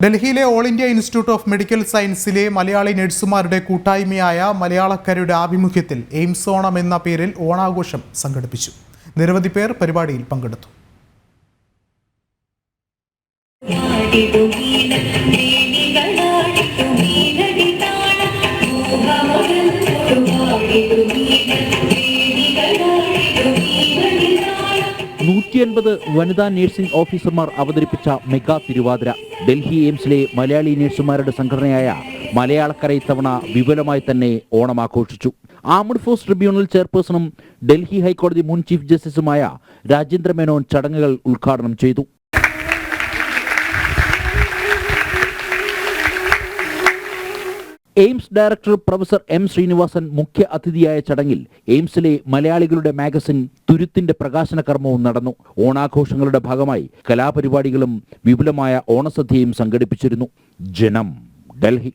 ഡൽഹിയിലെ all India institute of medical സയൻസിലെ മലയാളി നഴ്സുമാരുടെ കൂട്ടായ്മയായ മലയാളക്കരയുടെ ആഭിമുഖ്യത്തിൽ എയിംസ് ഓണം എന്ന പേരിൽ ഓണാഘോഷം സംഘടിപ്പിച്ചു. നിരവധി പേർ പരിപാടിയിൽ പങ്കെടുത്തു. വനിതാ നഴ്സിംഗ് ഓഫീസർമാർ അവതരിപ്പിച്ച മെഗാ തിരുവാതിര. ഡൽഹി എയിംസിലെ മലയാളി നഴ്സുമാരുടെ സംഘടനയായ മലയാളക്കര ഇത്തവണ വിപുലമായി തന്നെ ഓണം ആഘോഷിച്ചു. ആർമഡ് ഫോഴ്സ് ട്രിബ്യൂണൽ ചെയർപേഴ്സണും ഡൽഹി ഹൈക്കോടതി മുൻ ചീഫ് ജസ്റ്റിസുമായ രാജേന്ദ്ര മേനോൻ ചടങ്ങുകൾ ഉദ്ഘാടനം ചെയ്തു. AIIMS director professor M Srinivasan മുഖ്യ അതിഥിയായ ചടങ്ങിൽ എയിംസിലെ മലയാളികളുടെ മാഗസിൻ തുരുത്തിന്റെ പ്രകാശന കർമ്മവും നടന്നു. ഓണാഘോഷങ്ങളുടെ ഭാഗമായി കലാപരിപാടികളും വിപുലമായ ഓണസദ്യയും സംഘടിപ്പിച്ചിരുന്നു. ജനം, ഡൽഹി.